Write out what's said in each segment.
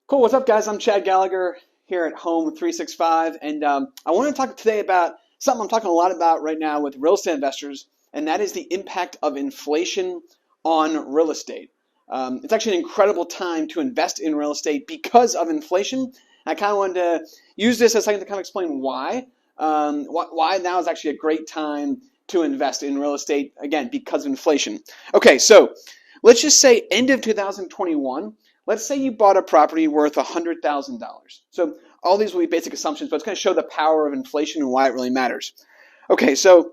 Cool, what's up, guys? I'm Chad Gallagher here at Home 365, and I want to talk today about something I'm talking a lot about right now with real estate investors, and that is the impact of inflation on real estate. It's actually an incredible time to invest in real estate because of inflation. I kind of wanted to use this as a second to kind of explain why now is actually a great time to invest in real estate, again, because of inflation. Okay, so let's just say end of 2021. Let's say you bought a property worth $100,000. So all these will be basic assumptions, but it's going to show the power of inflation and why it really matters. Okay, so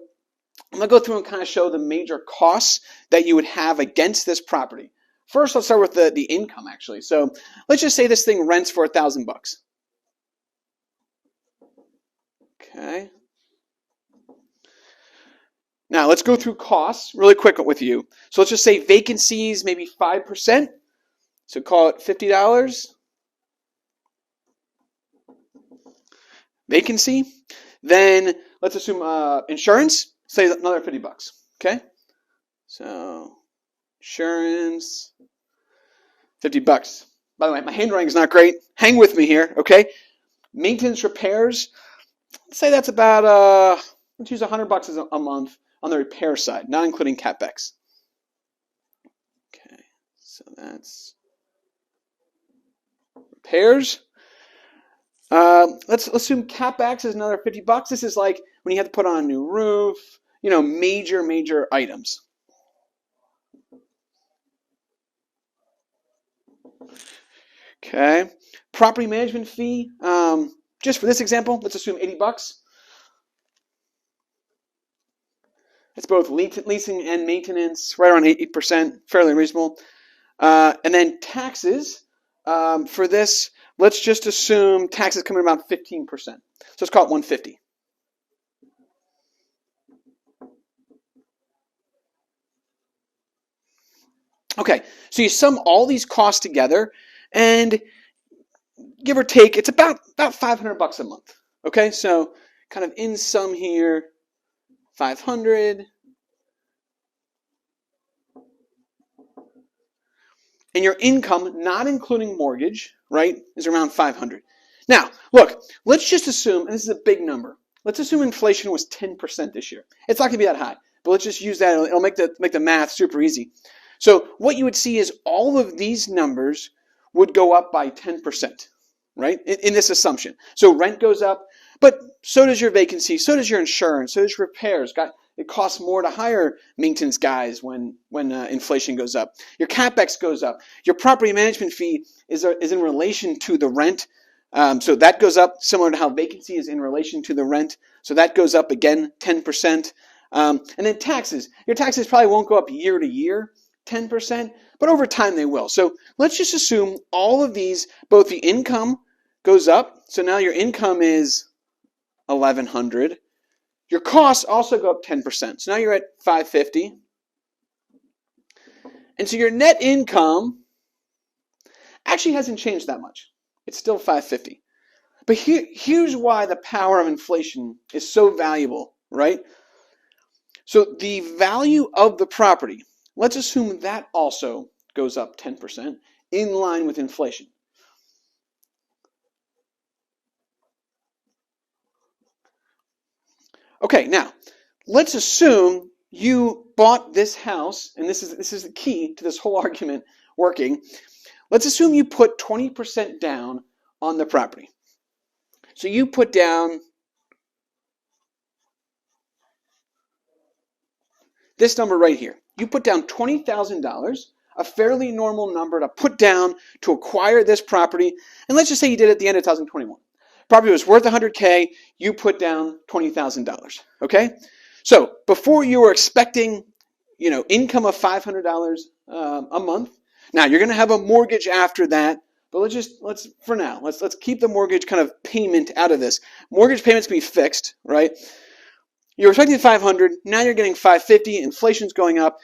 I'm going to go through and kind of show the major costs that you would have against this property. First, let's start with the income, actually. So let's just say this thing rents for $1,000. Okay. Now let's go through costs really quick with you. So let's just say vacancies, maybe 5%. So call it $50 vacancy. Then let's assume insurance, say another $50. Okay, so insurance, $50. By the way, my handwriting is not great. Hang with me here. Okay, maintenance repairs. Let's say that's about let's use $100 a month on the repair side, not including CapEx. Okay, so that's repairs. Let's assume CapEx is another $50. This is like when you have to put on a new roof, major items. Okay, property management fee. Just for this example, let's assume $80. It's both leasing and maintenance, right around 8%, fairly reasonable. And then taxes. For this, let's just assume taxes come in about 15%. So let's call it $150. Okay, so you sum all these costs together, and give or take, it's about $500 a month. Okay, so kind of in sum here, 500. And your income, not including mortgage, right, is around 500. Now, look, let's just assume, and this is a big number, let's assume inflation was 10% this year. It's not going to be that high, but let's just use that. It'll make the math super easy. So what you would see is all of these numbers would go up by 10%, right, in this assumption. So rent goes up, but so does your vacancy, so does your insurance, so does repairs. It costs more to hire maintenance guys when inflation goes up. Your CapEx goes up. Your property management fee is in relation to the rent. So that goes up, similar to how vacancy is in relation to the rent. So that goes up again, 10%. And then taxes. Your taxes probably won't go up year to year, 10%, but over time they will. So let's just assume all of these, both the income goes up. So now your income is $1,100. Your costs also go up 10%. So now you're at $550. And so your net income actually hasn't changed that much. It's still $550. But here's why the power of inflation is so valuable, right? So the value of the property, let's assume that also goes up 10% in line with inflation. Okay, now let's assume you bought this house, and this is the key to this whole argument working. Let's assume you put 20% down on the property. So you put down this number right here. You put down $20,000, a fairly normal number to put down to acquire this property. And let's just say you did it at the end of 2021. Property was worth $100K, you put down $20,000, okay? So before you were expecting, income of $500 a month. Now you're going to have a mortgage after that, but let's keep the mortgage kind of payment out of this. Mortgage payments can be fixed, right? You're expecting 500, now you're getting 550, inflation's going up.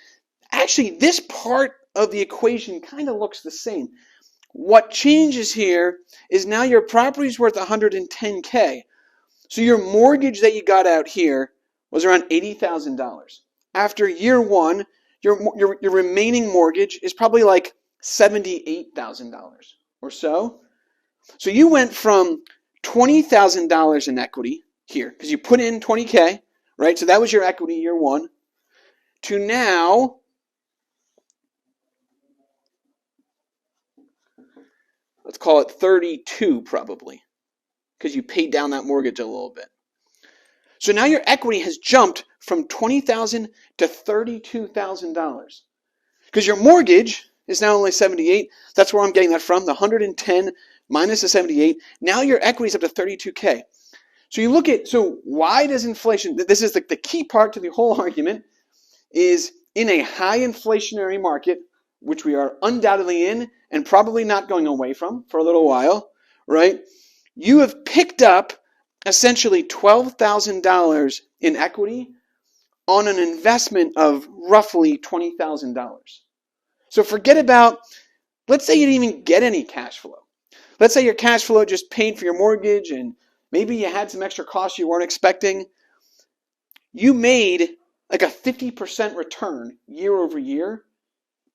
Actually, this part of the equation kind of looks the same. What changes here is now your property's worth $110K. So your mortgage that you got out here was around $80,000. After year one, your remaining mortgage is probably like $78,000 or so. So you went from $20,000 in equity here, because you put in 20K, right? So that was your equity year one, to now let's call it 32 probably, because you paid down that mortgage a little bit. So now your equity has jumped from $20,000 to $32,000. Because your mortgage is now only 78. That's where I'm getting that from, the 110 minus the 78. Now your equity is up to 32K. So you look at, so why does inflation, this is the key part to the whole argument, is in a high inflationary market, which we are undoubtedly in and probably not going away from for a little while, right? You have picked up essentially $12,000 in equity on an investment of roughly $20,000. So forget about, let's say you didn't even get any cash flow. Let's say your cash flow just paid for your mortgage and maybe you had some extra costs you weren't expecting. You made like a 50% return year over year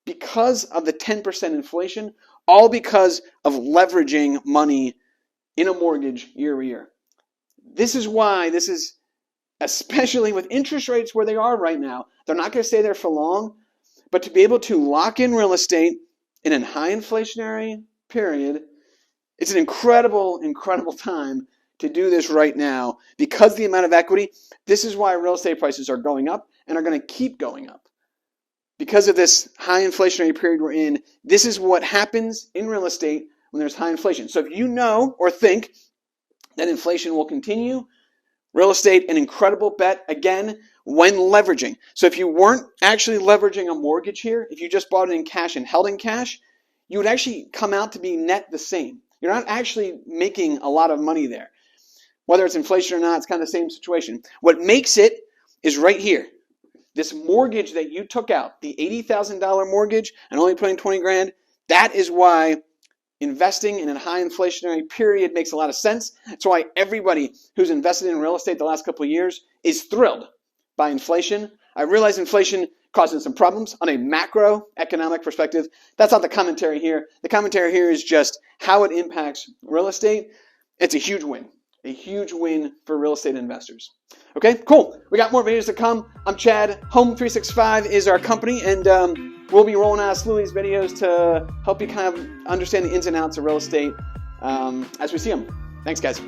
because of the 10% inflation, all because of leveraging money in a mortgage year over year. This is why this is, especially with interest rates where they are right now, they're not going to stay there for long, but to be able to lock in real estate in a high inflationary period, it's an incredible, incredible time to do this right now because the amount of equity. This is why real estate prices are going up and are going to keep going up. Because of this high inflationary period we're in, this is what happens in real estate when there's high inflation. So if you know or think that inflation will continue, real estate, an incredible bet, again, when leveraging. So if you weren't actually leveraging a mortgage here, if you just bought it in cash and held in cash, you would actually come out to be net the same. You're not actually making a lot of money there. Whether it's inflation or not, it's kind of the same situation. What makes it is right here. This mortgage that you took out, the $80,000 mortgage and only putting 20 grand, that is why investing in a high inflationary period makes a lot of sense. That's why everybody who's invested in real estate the last couple of years is thrilled by inflation. I realize inflation causes some problems on a macroeconomic perspective. That's not the commentary here. The commentary here is just how it impacts real estate. It's a huge win for real estate investors. Okay, cool. We got more videos to come. I'm Chad. Home365 is our company, and we'll be rolling out a slew of these videos to help you kind of understand the ins and outs of real estate as we see them. Thanks, guys.